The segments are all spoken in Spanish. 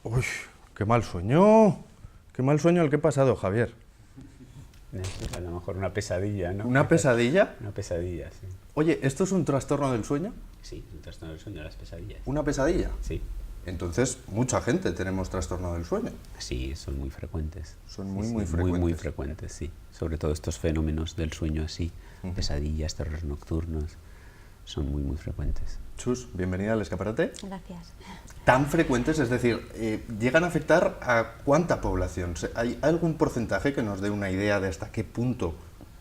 Uy, qué mal sueño. Qué mal sueño el que he pasado, Javier. A lo mejor una pesadilla, ¿no? ¿Una pesadilla? Una pesadilla, sí. Oye, ¿esto es un trastorno del sueño? Sí, un trastorno del sueño, las pesadillas. ¿Una pesadilla? Sí. Entonces, mucha gente tenemos trastorno del sueño. Sí, son muy frecuentes. Son muy, Sí, muy sí, frecuentes. Muy frecuentes, sí. Sobre todo estos fenómenos del sueño así, pesadillas, terrores nocturnos, son muy frecuentes. Chus, bienvenida al escaparate. Gracias. ¿Tan frecuentes? Es decir, ¿llegan a afectar a cuánta población? ¿Hay algún porcentaje que nos dé una idea de hasta qué punto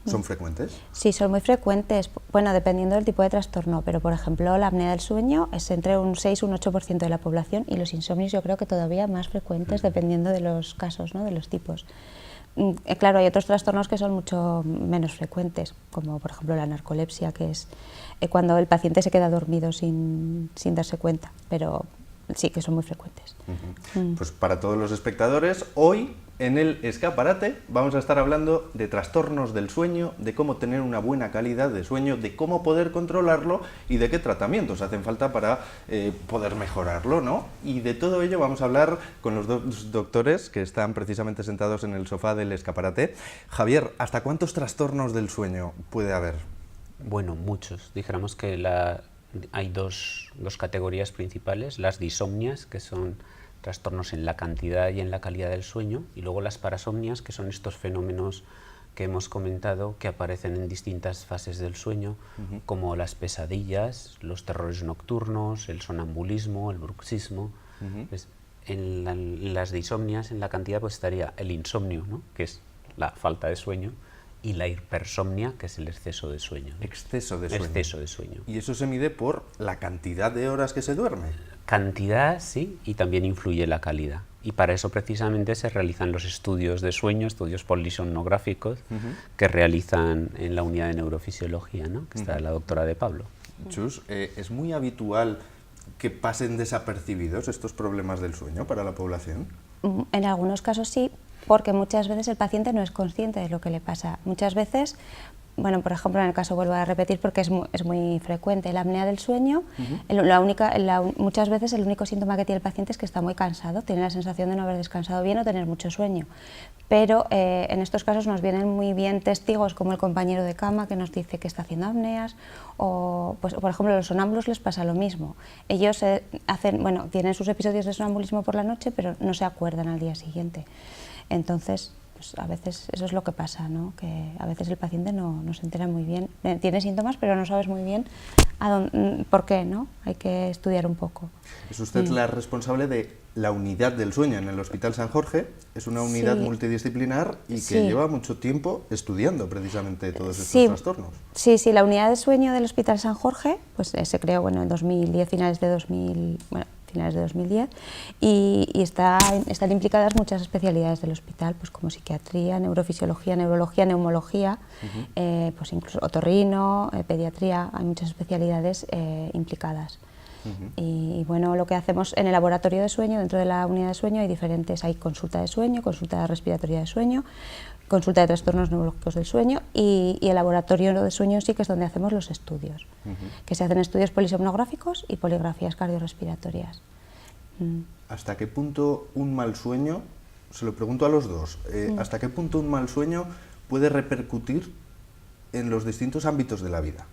son frecuentes? Sí, son muy frecuentes, bueno, dependiendo del tipo de trastorno, pero por ejemplo la apnea del sueño es entre un 6 y un 8% de la población y los insomnios yo creo que todavía más frecuentes dependiendo de los casos, ¿no? De los tipos. Claro, hay otros trastornos que son mucho menos frecuentes, como por ejemplo la narcolepsia, que es cuando el paciente se queda dormido sin darse cuenta, pero sí que son muy frecuentes. Pues para todos los espectadores, hoy en el escaparate vamos a estar hablando de trastornos del sueño, de cómo tener una buena calidad de sueño, de cómo poder controlarlo y de qué tratamientos hacen falta para poder mejorarlo, ¿no? Y de todo ello vamos a hablar con los dos doctores que están precisamente sentados en el sofá del escaparate. Javier, ¿hasta cuántos trastornos del sueño puede haber? Bueno, muchos. Dijéramos que hay dos categorías principales, las disomnias, que son trastornos en la cantidad y en la calidad del sueño, y luego las parasomnias, que son estos fenómenos que hemos comentado que aparecen en distintas fases del sueño, como las pesadillas, los terrores nocturnos, el sonambulismo, el bruxismo. Pues, en las disomnias, en la cantidad, pues estaría el insomnio, ¿no? Que es la falta de sueño, y la hipersomnia, que es el exceso de sueño. Exceso de sueño. Exceso de sueño. ¿Y eso se mide por la cantidad de horas que se duerme? Cantidad, sí, y también influye la calidad. Y para eso precisamente se realizan los estudios de sueño, estudios polisomnográficos, que realizan en la unidad de neurofisiología, ¿no? Que está la doctora de Pablo. Chus, ¿es muy habitual que pasen desapercibidos estos problemas del sueño para la población? En algunos casos sí, porque muchas veces el paciente no es consciente de lo que le pasa. Muchas veces, bueno, por ejemplo, en el caso, vuelvo a repetir porque es muy frecuente, la apnea del sueño, muchas veces el único síntoma que tiene el paciente es que está muy cansado, tiene la sensación de no haber descansado bien o tener mucho sueño. Pero en estos casos nos vienen muy bien testigos como el compañero de cama que nos dice que está haciendo apneas, o pues, por ejemplo a los sonámbulos les pasa lo mismo. Ellos tienen sus episodios de sonambulismo por la noche, pero no se acuerdan al día siguiente. Entonces, pues a veces eso es lo que pasa, ¿no? Que a veces el paciente no se entera muy bien, tiene síntomas pero no sabes muy bien por qué, ¿no? Hay que estudiar un poco. Es usted la responsable de la unidad del sueño en el Hospital San Jorge. Es una unidad multidisciplinar y que lleva mucho tiempo estudiando precisamente todos estos trastornos. Sí, la unidad de sueño del Hospital San Jorge pues, se creó en 2010, finales de 2010, y están implicadas muchas especialidades del hospital, pues como psiquiatría, neurofisiología, neurología, neumología, pues incluso otorrino, pediatría, hay muchas especialidades implicadas. Y bueno, lo que hacemos en el laboratorio de sueño, dentro de la unidad de sueño hay consulta de sueño, consulta respiratoria de sueño, consulta de trastornos neurológicos del sueño y el laboratorio de sueño sí que es donde hacemos los estudios, que se hacen estudios polisomnográficos y poligrafías cardiorrespiratorias. ¿Hasta qué punto un mal sueño, se lo pregunto a los dos, hasta qué punto un mal sueño puede repercutir en los distintos ámbitos de la vida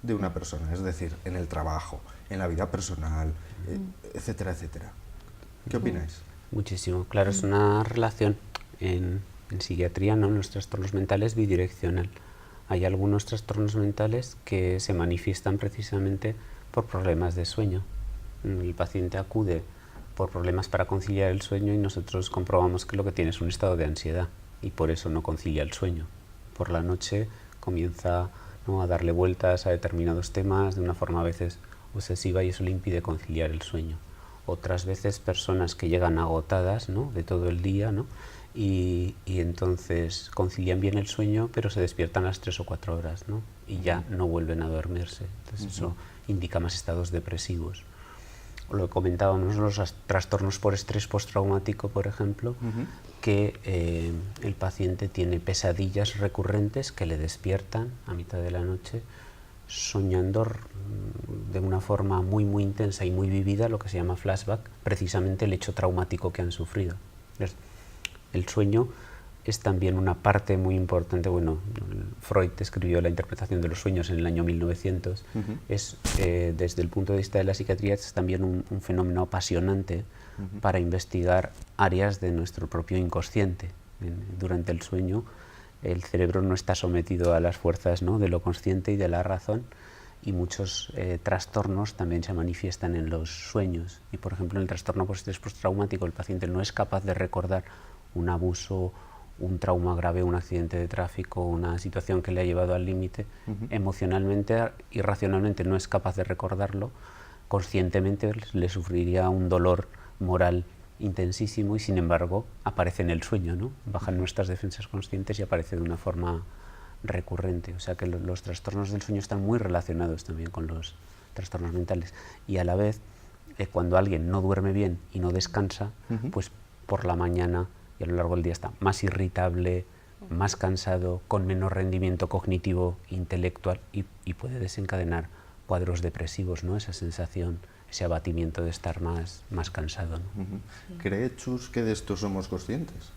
de una persona? Es decir, en el trabajo, en la vida personal, etcétera, etcétera. ¿Qué opináis? Muchísimo, claro, es una relación en psiquiatría, ¿no? En los trastornos mentales bidireccional. Hay algunos trastornos mentales que se manifiestan precisamente por problemas de sueño. El paciente acude por problemas para conciliar el sueño y nosotros comprobamos que lo que tiene es un estado de ansiedad y por eso no concilia el sueño. Por la noche comienza, ¿no?, a darle vueltas a determinados temas de una forma a veces obsesiva y eso le impide conciliar el sueño. Otras veces personas que llegan agotadas, ¿no?, de todo el día, ¿no?, y entonces concilian bien el sueño pero se despiertan a las 3 o 4 horas, ¿no?, y ya no vuelven a dormirse. Entonces eso indica más estados depresivos. Lo que comentábamos, los trastornos por estrés postraumático, por ejemplo, que el paciente tiene pesadillas recurrentes que le despiertan a mitad de la noche soñando de una forma muy muy intensa y muy vivida lo que se llama flashback, precisamente el hecho traumático que han sufrido. El sueño es también una parte muy importante. Bueno, Freud escribió la interpretación de los sueños en el año 1900. Es, desde el punto de vista de la psiquiatría, es también un fenómeno apasionante para investigar áreas de nuestro propio inconsciente. Durante el sueño el cerebro no está sometido a las fuerzas, ¿no?, de lo consciente y de la razón, y muchos trastornos también se manifiestan en los sueños. Y por ejemplo, en el trastorno postestrés postraumático el paciente no es capaz de recordar un abuso, un trauma grave, un accidente de tráfico, una situación que le ha llevado al límite. Emocionalmente y racionalmente no es capaz de recordarlo, conscientemente le sufriría un dolor moral intensísimo, y sin embargo aparece en el sueño, ¿no? Bajan nuestras defensas conscientes y aparece de una forma recurrente. O sea que los trastornos del sueño están muy relacionados también con los trastornos mentales, y a la vez cuando alguien no duerme bien y no descansa, pues por la mañana y a lo largo del día está más irritable, más cansado, con menos rendimiento cognitivo, intelectual, y puede desencadenar cuadros depresivos, ¿no? Esa sensación, ese abatimiento de estar más cansado, ¿no? ¿Cree Chus que de esto somos conscientes?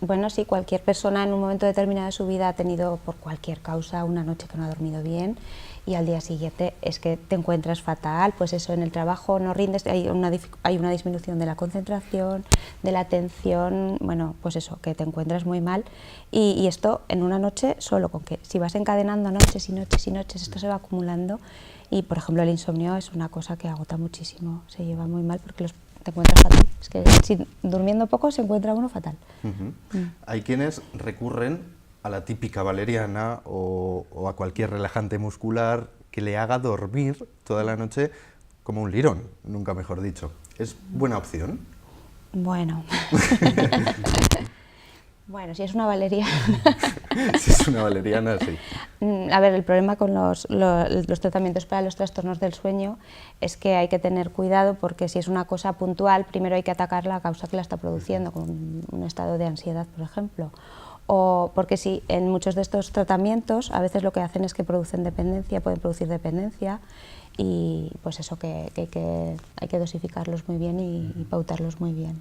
Bueno, sí, cualquier persona en un momento determinado de su vida ha tenido por cualquier causa una noche que no ha dormido bien, y al día siguiente es que te encuentras fatal, pues eso, en el trabajo no rindes, hay una disminución de la concentración, de la atención, bueno, pues eso, que te encuentras muy mal, y esto en una noche, solo con que si vas encadenando noches y noches y noches, esto se va acumulando. Y por ejemplo el insomnio es una cosa que agota muchísimo, se lleva muy mal porque te encuentras fatal. Es que si durmiendo poco se encuentra uno fatal. Hay quienes recurren a la típica valeriana o a cualquier relajante muscular que le haga dormir toda la noche como un lirón, nunca mejor dicho. ¿Es buena opción? Bueno. Bueno, si es una valeriana. Si es una valeriana, sí. A ver, el problema con los tratamientos para los trastornos del sueño es que hay que tener cuidado, porque si es una cosa puntual, primero hay que atacar la causa que la está produciendo, como un estado de ansiedad, por ejemplo. O porque si en muchos de estos tratamientos a veces lo que hacen es que producen dependencia, pueden producir dependencia, y pues eso que hay que dosificarlos muy bien y pautarlos muy bien,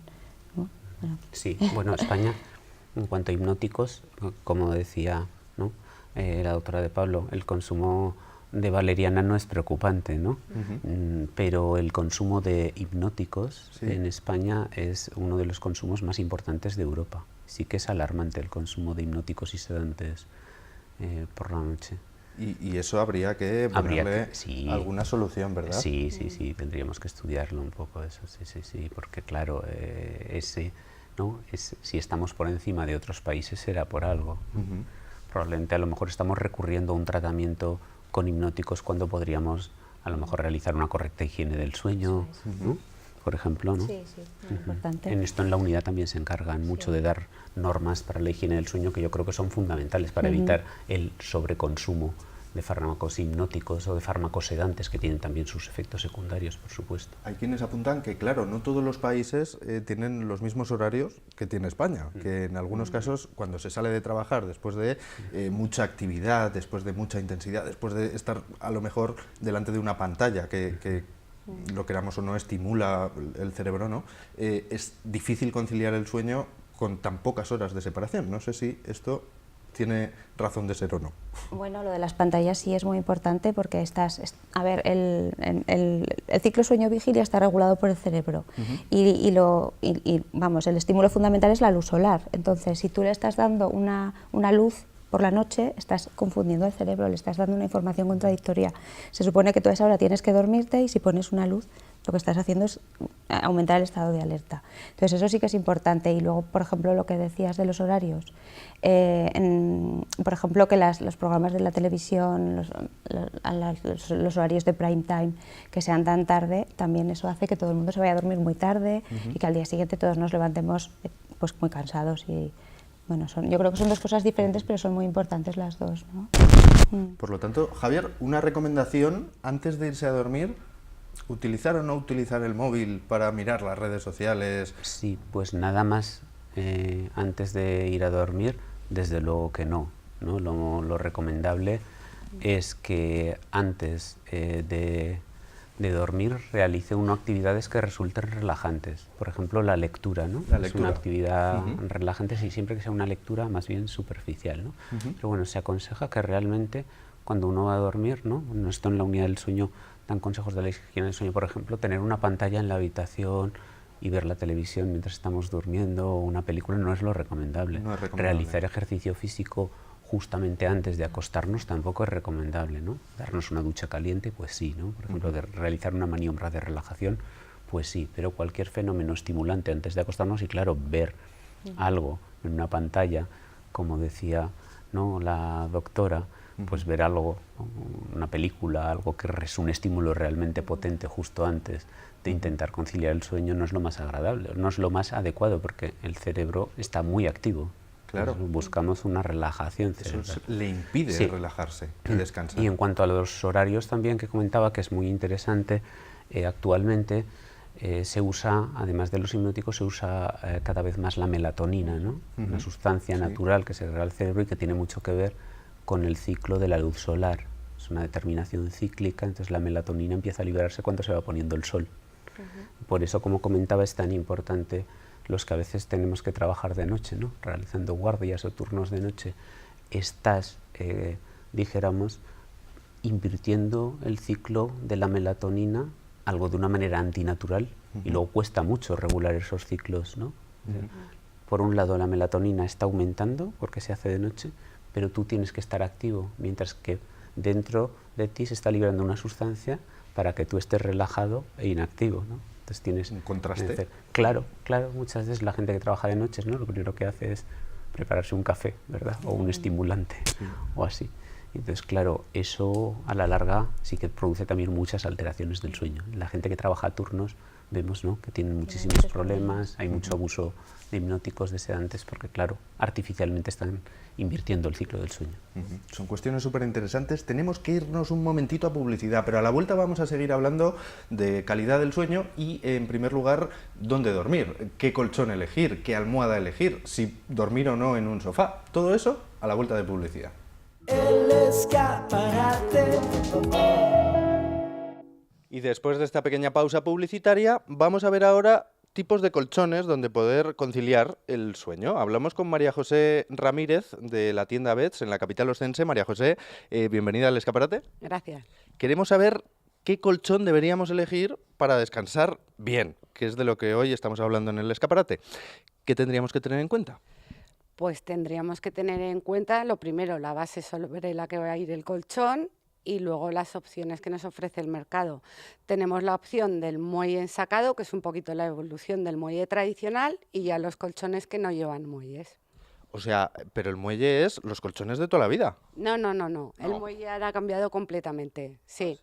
¿no? Bueno. Sí, bueno, España, en cuanto a hipnóticos, como decía, ¿no?, la doctora de Pablo, el consumo de valeriana no es preocupante, ¿no? Pero el consumo de hipnóticos en España es uno de los consumos más importantes de Europa. Sí que es alarmante el consumo de hipnóticos y sedantes por la noche. Y eso habría que ponerle alguna solución, ¿verdad? Sí, tendríamos que estudiarlo un poco eso, sí, porque claro, ¿no? Si estamos por encima de otros países será por algo. Probablemente a lo mejor estamos recurriendo a un tratamiento con hipnóticos cuando podríamos a lo mejor realizar una correcta higiene del sueño, ¿no?, por ejemplo, ¿no? Sí, muy importante. En esto en la unidad también se encargan mucho de dar normas para la higiene del sueño, que yo creo que son fundamentales para evitar el sobreconsumo de fármacos hipnóticos o de fármacos sedantes, que tienen también sus efectos secundarios, por supuesto. Hay quienes apuntan que, claro, no todos los países tienen los mismos horarios que tiene España, que en algunos casos, cuando se sale de trabajar, después de mucha actividad, después de mucha intensidad, después de estar a lo mejor delante de una pantalla que lo queramos o no estimula el cerebro, ¿no?, es difícil conciliar el sueño con tan pocas horas de separación. No sé si esto tiene razón de ser o no. Bueno, lo de las pantallas sí es muy importante, porque a ver, el ciclo sueño-vigilia está regulado por el cerebro, y vamos, el estímulo fundamental es la luz solar. Entonces, si tú le estás dando una luz por la noche, estás confundiendo al cerebro, le estás dando una información contradictoria. Se supone que tú a esa hora tienes que dormirte, y si pones una luz, lo que estás haciendo es aumentar el estado de alerta. Entonces eso sí que es importante. Y luego, por ejemplo, lo que decías de los horarios, por ejemplo, que los programas de la televisión, los horarios de prime time, que sean tan tarde, también eso hace que todo el mundo se vaya a dormir muy tarde, y que al día siguiente todos nos levantemos pues muy cansados. Y bueno, yo creo que son dos cosas diferentes, pero son muy importantes las dos, ¿no? Por lo tanto, Javier, una recomendación antes de irse a dormir: ¿utilizar o no utilizar el móvil para mirar las redes sociales? Sí, pues nada más antes de ir a dormir, desde luego que no, ¿no? Lo recomendable es que antes de dormir realice unas actividades que resulten relajantes. Por ejemplo, la lectura, ¿no? Es una actividad relajante, siempre que sea una lectura más bien superficial, ¿no? Pero bueno, se aconseja que realmente cuando uno va a dormir, ¿no? Esto en la unidad del sueño dan consejos de la higiene del sueño, por ejemplo, tener una pantalla en la habitación y ver la televisión mientras estamos durmiendo o una película no es lo recomendable. No es recomendable. Realizar ejercicio físico justamente antes de acostarnos tampoco es recomendable, ¿no? Darnos una ducha caliente, pues sí, ¿no? Por ejemplo, de realizar una maniobra de relajación, pues sí, pero cualquier fenómeno estimulante antes de acostarnos y claro, ver algo en una pantalla, como decía, ¿no?, la doctora, pues ver algo, una película, algo que es un estímulo realmente potente justo antes de intentar conciliar el sueño no es lo más agradable, no es lo más adecuado porque el cerebro está muy activo. Claro. Entonces, buscamos una relajación cerebral. Eso le impide relajarse y descansar. Y en cuanto a los horarios también que comentaba, que es muy interesante, actualmente se usa, además de los hipnóticos, se usa cada vez más la melatonina, ¿no? Una sustancia natural que se crea al cerebro y que tiene mucho que ver con el ciclo de la luz solar. Es una determinación cíclica, entonces la melatonina empieza a liberarse cuando se va poniendo el sol. Por eso, como comentaba, es tan importante los que a veces tenemos que trabajar de noche, ¿no? Realizando guardias o turnos de noche. Estás, dijéramos, invirtiendo el ciclo de la melatonina, algo de una manera antinatural, y luego cuesta mucho regular esos ciclos, ¿no? Por un lado, la melatonina está aumentando porque se hace de noche, pero tú tienes que estar activo, mientras que dentro de ti se está liberando una sustancia para que tú estés relajado e inactivo, ¿no? Entonces tienes un contraste. Claro, muchas veces la gente que trabaja de noches, ¿no?, lo primero que hace es prepararse un café, ¿verdad? O un estimulante, o así. Entonces, claro, eso a la larga sí que produce también muchas alteraciones del sueño. La gente que trabaja a turnos vemos, ¿no?, que tienen muchísimos problemas, hay mucho abuso de hipnóticos, de sedantes, porque claro, artificialmente están invirtiendo el ciclo del sueño. Son cuestiones súper interesantes. Tenemos que irnos un momentito a publicidad, pero a la vuelta vamos a seguir hablando de calidad del sueño y, en primer lugar, dónde dormir, qué colchón elegir, qué almohada elegir, si dormir o no en un sofá. Todo eso a la vuelta de publicidad. El escaparate. Y después de esta pequeña pausa publicitaria, vamos a ver ahora tipos de colchones donde poder conciliar el sueño. Hablamos con María José Ramírez de la tienda Beds en la capital oscense. María José, bienvenida al escaparate. Gracias. Queremos saber qué colchón deberíamos elegir para descansar bien, que es de lo que hoy estamos hablando en el escaparate. ¿Qué tendríamos que tener en cuenta? Pues tendríamos que tener en cuenta, lo primero, la base sobre la que va a ir el colchón y luego las opciones que nos ofrece el mercado. Tenemos la opción del muelle ensacado, que es un poquito la evolución del muelle tradicional, y ya los colchones que no llevan muelles. O sea, pero el muelle es los colchones de toda la vida. No. El muelle ahora ha cambiado completamente. Sí.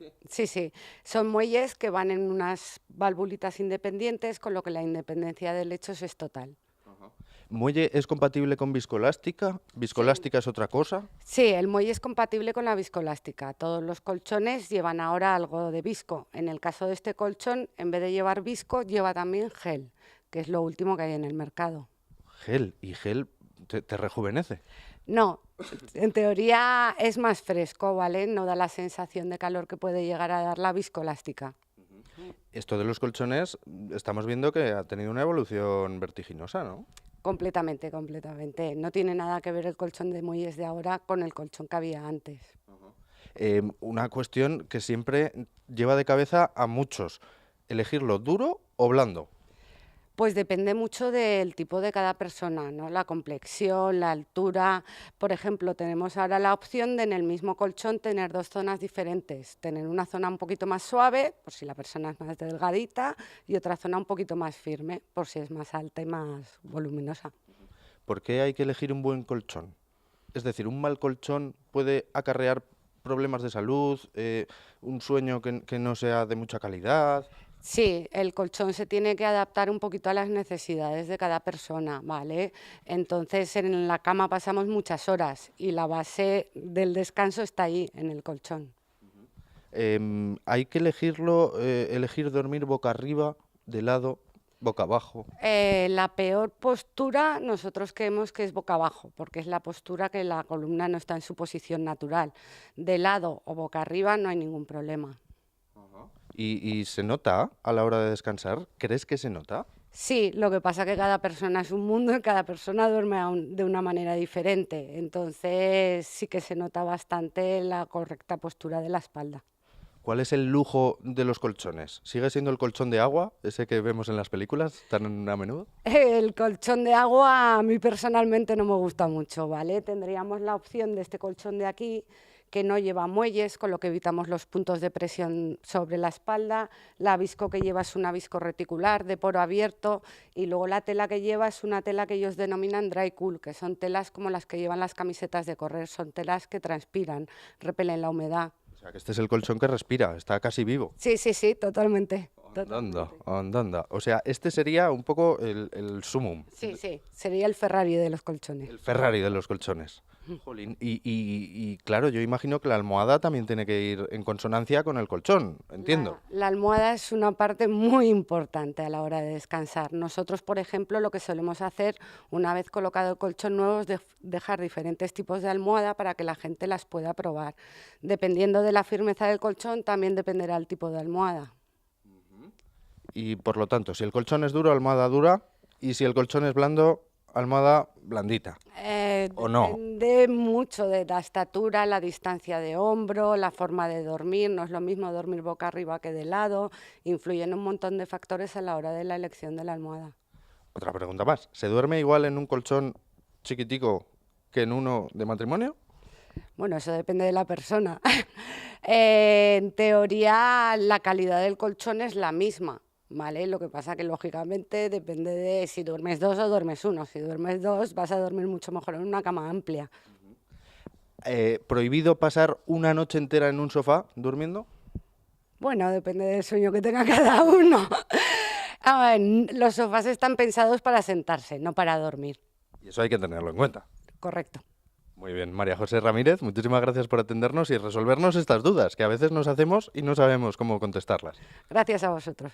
Son muelles que van en unas valvulitas independientes, con lo que la independencia de lechos es total. ¿Muelle es compatible con viscoelástica? ¿Viscoelástica es otra cosa? Sí, el muelle es compatible con la viscoelástica. Todos los colchones llevan ahora algo de visco. En el caso de este colchón, en vez de llevar visco, lleva también gel, que es lo último que hay en el mercado. ¿Gel? ¿Y gel te rejuvenece? No, en teoría es más fresco, ¿vale? No da la sensación de calor que puede llegar a dar la viscoelástica. Esto de los colchones, estamos viendo que ha tenido una evolución vertiginosa, ¿no? Completamente. No tiene nada que ver el colchón de muelles de ahora con el colchón que había antes. Una cuestión que siempre lleva de cabeza a muchos, ¿elegirlo duro o blando? Pues depende mucho del tipo de cada persona, ¿no? La complexión, la altura. Por ejemplo, tenemos ahora la opción de en el mismo colchón tener dos zonas diferentes. Tener una zona un poquito más suave, por si la persona es más delgadita, y otra zona un poquito más firme, por si es más alta y más voluminosa. ¿Por qué hay que elegir un buen colchón? Es decir, ¿un mal colchón puede acarrear problemas de salud, un sueño que no sea de mucha calidad? Sí, el colchón se tiene que adaptar un poquito a las necesidades de cada persona, ¿vale? Entonces, en la cama pasamos muchas horas y la base del descanso está ahí, en el colchón. ¿Hay que elegir dormir boca arriba, de lado? boca abajo. La peor postura nosotros creemos que es boca abajo, porque es la postura que la columna no está en su posición natural. De lado o boca arriba no hay ningún problema. ¿Y se nota a la hora de descansar? ¿Crees que se nota? Sí, lo que pasa es que cada persona es un mundo y cada persona duerme de una manera diferente. Entonces sí que se nota bastante la correcta postura de la espalda. ¿Cuál es el lujo de los colchones? ¿Sigue siendo el colchón de agua, ese que vemos en las películas tan a menudo? El colchón de agua a mí personalmente no me gusta mucho, ¿vale? Tendríamos la opción de este colchón de aquí, que no lleva muelles, con lo que evitamos los puntos de presión sobre la espalda. La visco que lleva es una visco reticular de poro abierto y luego la tela que lleva es una tela que ellos denominan dry cool, que son telas como las que llevan las camisetas de correr, son telas que transpiran, repelen la humedad. O sea, que este es el colchón que respira, está casi vivo. Sí, totalmente. Andanda. O sea, este sería un poco el sumum. Sí, sería el Ferrari de los colchones. El Ferrari de los colchones. Jolín. Y claro, yo imagino que la almohada también tiene que ir en consonancia con el colchón, entiendo. La almohada es una parte muy importante a la hora de descansar. Nosotros, por ejemplo, lo que solemos hacer una vez colocado el colchón nuevo es dejar diferentes tipos de almohada para que la gente las pueda probar. Dependiendo de la firmeza del colchón, también dependerá el tipo de almohada. Y por lo tanto, si el colchón es duro, almohada dura, y si el colchón es blando, almohada blandita. ¿O no? Depende mucho de la estatura, la distancia de hombro, la forma de dormir. No es lo mismo dormir boca arriba que de lado. Influyen un montón de factores a la hora de la elección de la almohada. Otra pregunta más. ¿Se duerme igual en un colchón chiquitico que en uno de matrimonio? Bueno, eso depende de la persona. En teoría, la calidad del colchón es la misma, ¿vale? Lo que pasa que, lógicamente, depende de si duermes dos o duermes uno. Si duermes dos, vas a dormir mucho mejor en una cama amplia. ¿Prohibido pasar una noche entera en un sofá durmiendo? Bueno, depende del sueño que tenga cada uno. A ver, los sofás están pensados para sentarse, no para dormir. Y eso hay que tenerlo en cuenta. Correcto. Muy bien, María José Ramírez, muchísimas gracias por atendernos y resolvernos estas dudas que a veces nos hacemos y no sabemos cómo contestarlas. Gracias a vosotros.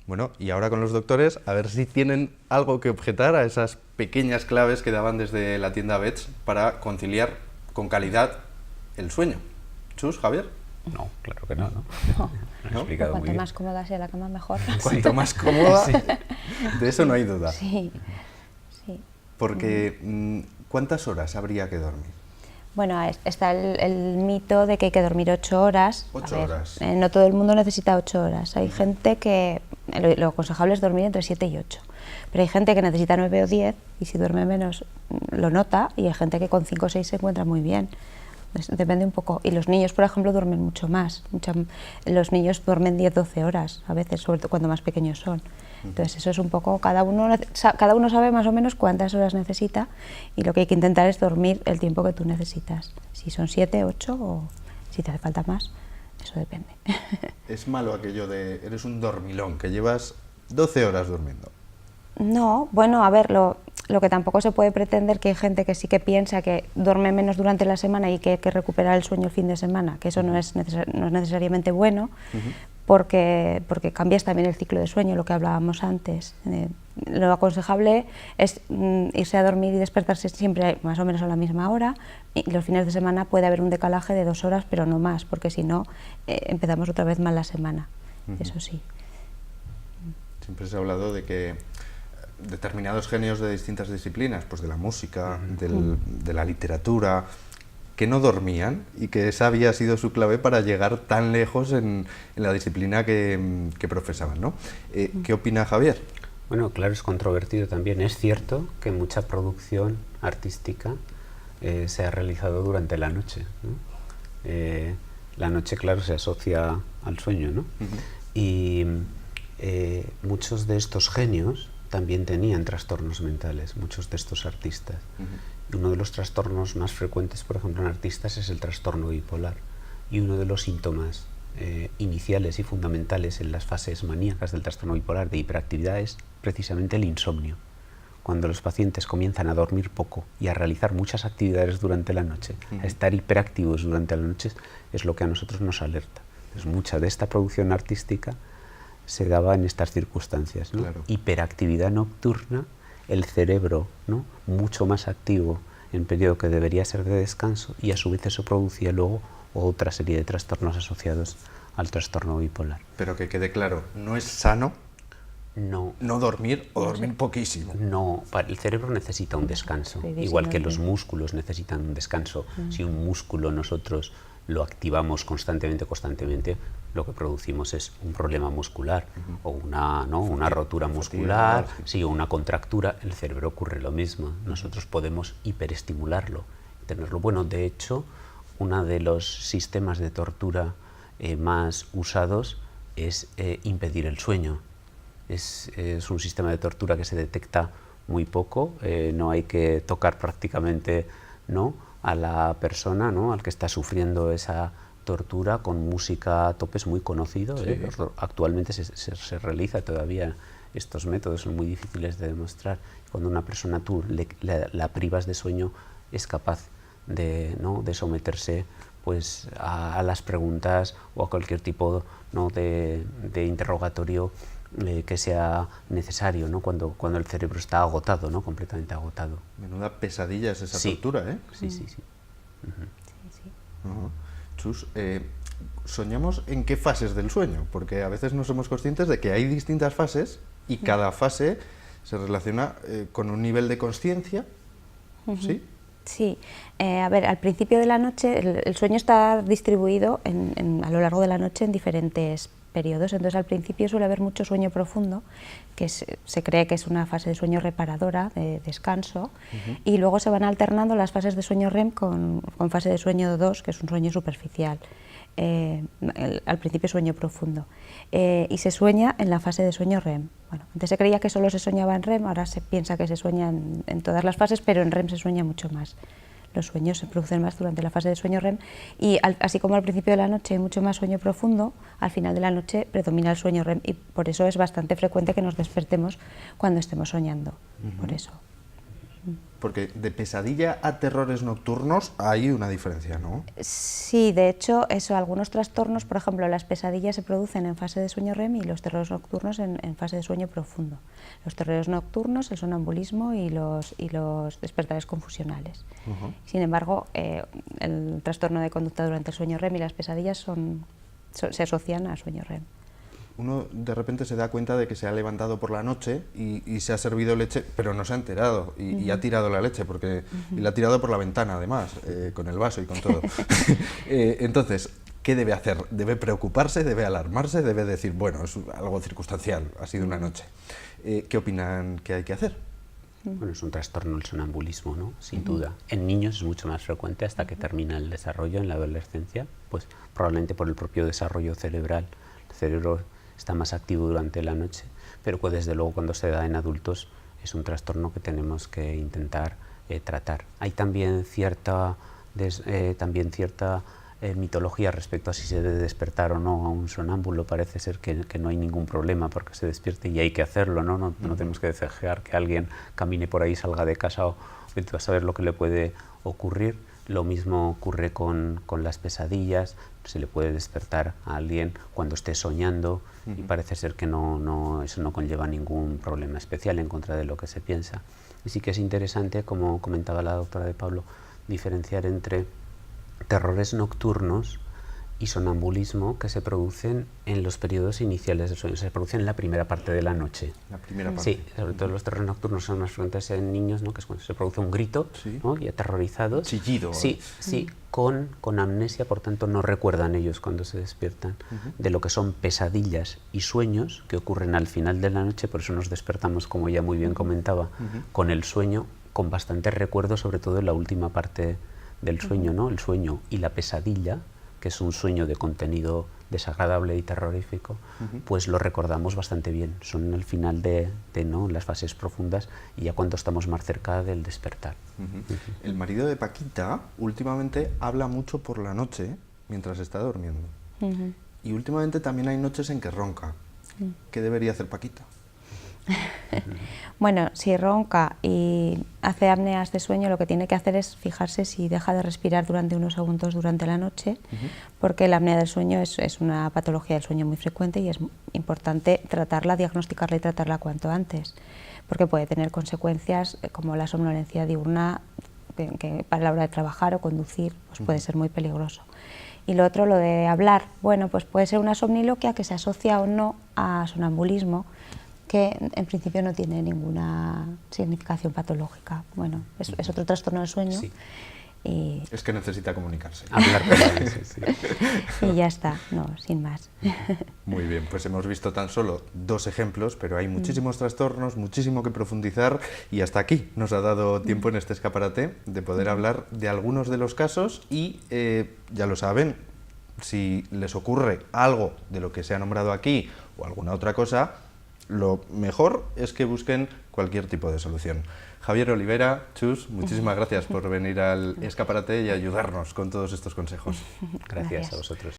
Bueno, y ahora con los doctores, a ver si tienen algo que objetar a esas pequeñas claves que daban desde la tienda Beds para conciliar con calidad el sueño. ¿Chus, Javier? No, claro que no. Lo he ¿No? explicado muy Cuanto bien. más cómoda sea la cama, mejor. Cuanto más cómoda, de eso no hay duda. Sí, sí. Porque, ¿cuántas horas habría que dormir? Bueno, está el mito de que hay que dormir 8 horas. 8 horas. No todo el mundo necesita 8 horas. Hay gente que lo aconsejable es dormir entre 7 y 8. Pero hay gente que necesita 9 o 10 y si duerme menos lo nota, y hay gente que con 5 o 6 se encuentra muy bien. Depende un poco. Y los niños, por ejemplo, duermen mucho más. Los niños duermen 10-12 horas a veces, sobre todo cuando más pequeños son. Entonces eso es un poco, cada uno sabe más o menos cuántas horas necesita, y lo que hay que intentar es dormir el tiempo que tú necesitas. Si son 7, 8 o si te hace falta más, eso depende. Es malo aquello de eres un dormilón, que llevas 12 horas durmiendo. No, bueno, a ver, lo que tampoco se puede pretender, que hay gente que sí que piensa que duerme menos durante la semana y que hay que recuperar el sueño el fin de semana, que eso no es necesariamente bueno, porque cambias también el ciclo de sueño, lo que hablábamos antes. Lo aconsejable es irse a dormir y despertarse siempre más o menos a la misma hora, y los fines de semana puede haber un decalaje de 2 horas, pero no más, porque si no empezamos otra vez mal la semana, eso sí. Siempre se ha hablado de que determinados genios de distintas disciplinas, pues de la música, de la literatura, que no dormían y que esa había sido su clave para llegar tan lejos en la disciplina que profesaban, ¿no? ¿Qué opina Javier? Bueno, claro, es controvertido también. Es cierto que mucha producción artística se ha realizado durante la noche, ¿no? La noche, claro, se asocia al sueño, ¿no? Y muchos de estos genios también tenían trastornos mentales, muchos de estos artistas. Y uno de los trastornos más frecuentes, por ejemplo, en artistas es el trastorno bipolar. Y uno de los síntomas iniciales y fundamentales en las fases maníacas del trastorno bipolar de hiperactividad es precisamente el insomnio. Cuando los pacientes comienzan a dormir poco y a realizar muchas actividades durante la noche, a estar hiperactivos durante la noche, es lo que a nosotros nos alerta. Entonces, mucha de esta producción artística se daba en estas circunstancias, ¿no? Claro. Hiperactividad nocturna, el cerebro, ¿no?, mucho más activo en periodo que debería ser de descanso, y a su vez eso producía luego otra serie de trastornos asociados al trastorno bipolar. Pero que quede claro, no es sano No, no dormir o dormir poquísimo. no, el cerebro necesita un descanso, Sí, igual que sí, los sí. músculos necesitan un descanso. Si un músculo nosotros lo activamos constantemente, lo que producimos es un problema muscular o una rotura muscular, sí, o una contractura. El cerebro ocurre lo mismo. Nosotros podemos hiperestimularlo, tenerlo. Bueno, de hecho, uno de los sistemas de tortura más usados es impedir el sueño. Es un sistema de tortura que se detecta muy poco, no hay que tocar prácticamente, ¿no?, a la persona, ¿no?, al que está sufriendo esa tortura, con música a tope. Es muy conocido, Sí. Actualmente se realiza todavía. Estos métodos son muy difíciles de demostrar. Cuando una persona tú la privas de sueño, es capaz de, ¿no?, de someterse pues a las preguntas o a cualquier tipo, ¿no?, de interrogatorio que sea necesario, ¿no?, cuando el cerebro está agotado, ¿no?, completamente agotado. Menuda pesadilla es esa Sí. tortura, ¿eh? Sí, sí, sí. Sí, sí. Ajá. Chus, ¿soñamos en qué fases del sueño? Porque a veces no somos conscientes de que hay distintas fases y cada fase se relaciona con un nivel de conciencia, ¿sí? Sí, a ver, al principio de la noche el sueño está distribuido a lo largo de la noche en diferentes periodos. Entonces al principio suele haber mucho sueño profundo, que se cree que es una fase de sueño reparadora, de descanso, y luego se van alternando las fases de sueño REM con fase de sueño 2, que es un sueño superficial. Al principio sueño profundo, y se sueña en la fase de sueño REM. Bueno, antes se creía que solo se soñaba en REM, ahora se piensa que se sueña en todas las fases, pero en REM se sueña mucho más. Los sueños se producen más durante la fase de sueño REM, y así como al principio de la noche hay mucho más sueño profundo, al final de la noche predomina el sueño REM, y por eso es bastante frecuente que nos despertemos cuando estemos soñando. Por eso. Porque de pesadilla a terrores nocturnos hay una diferencia, ¿no? Sí, de hecho, algunos trastornos, por ejemplo, las pesadillas se producen en fase de sueño REM y los terrores nocturnos en fase de sueño profundo. Los terrores nocturnos, el sonambulismo y los despertares confusionales. Sin embargo, el trastorno de conducta durante el sueño REM y las pesadillas se asocian a sueño REM. Uno de repente se da cuenta de que se ha levantado por la noche y se ha servido leche, pero no se ha enterado y ha tirado la leche, y la ha tirado por la ventana además, con el vaso y con todo. Entonces, ¿qué debe hacer? ¿Debe preocuparse? ¿Debe alarmarse? ¿Debe decir, bueno, es algo circunstancial, ha sido una noche? ¿Qué opinan que hay que hacer? Bueno, es un trastorno el sonambulismo, ¿no?, sin duda. En niños es mucho más frecuente hasta que termina el desarrollo. En la adolescencia, pues probablemente por el propio desarrollo cerebral. El cerebro está más activo durante la noche, pero pues desde luego cuando se da en adultos es un trastorno que tenemos que intentar tratar. Hay también cierta mitología respecto a si se debe despertar o no a un sonámbulo. Parece ser que no hay ningún problema porque se despierte y hay que hacerlo, ¿no? No tenemos que dejar que alguien camine por ahí, salga de casa o a saber lo que le puede ocurrir. Lo mismo ocurre con las pesadillas. Se le puede despertar a alguien cuando esté soñando y parece ser que eso no conlleva ningún problema especial en contra de lo que se piensa. Y sí que es interesante, como comentaba la doctora de Pablo, diferenciar entre terrores nocturnos y sonambulismo que se producen en los periodos iniciales del sueño, se producen en la primera parte de la noche. La primera parte. Sí, sobre todo los terrores nocturnos son más frecuentes en niños, ¿no?, que es cuando se produce un grito, Sí. ¿no?, y aterrorizados. Chillido. Sí, con amnesia, por tanto no recuerdan ellos cuando se despiertan de lo que son pesadillas y sueños que ocurren al final de la noche. Por eso nos despertamos, como ya muy bien comentaba, con el sueño, con bastantes recuerdos, sobre todo en la última parte del sueño, ¿no? El sueño y la pesadilla, que es un sueño de contenido desagradable y terrorífico, pues lo recordamos bastante bien. Son el final de ¿no?, las fases profundas, y ya cuando estamos más cerca del despertar. El marido de Paquita últimamente habla mucho por la noche mientras está durmiendo. Y últimamente también hay noches en que ronca. ¿Qué debería hacer Paquita? Bueno, si ronca y hace apneas de sueño, lo que tiene que hacer es fijarse si deja de respirar durante unos segundos durante la noche, porque la apnea del sueño es una patología del sueño muy frecuente y es importante tratarla, diagnosticarla y tratarla cuanto antes, porque puede tener consecuencias como la somnolencia diurna, que para la hora de trabajar o conducir pues puede ser muy peligroso. Y lo otro, lo de hablar, bueno, pues puede ser una somniloquia que se asocia o no a sonambulismo, que en principio no tiene ninguna significación patológica. Bueno, es otro trastorno del sueño. Sí. Y, Es que necesita comunicarse. Hablar con él, sí, sí. y ya está, no, sin más. Muy bien, pues hemos visto tan solo 2 ejemplos, pero hay muchísimos trastornos, muchísimo que profundizar y hasta aquí nos ha dado tiempo en este escaparate de poder hablar de algunos de los casos y ya lo saben, si les ocurre algo de lo que se ha nombrado aquí o alguna otra cosa, lo mejor es que busquen cualquier tipo de solución. Javier Olivera, Chus, muchísimas gracias por venir al escaparate y ayudarnos con todos estos consejos. Gracias a vosotros.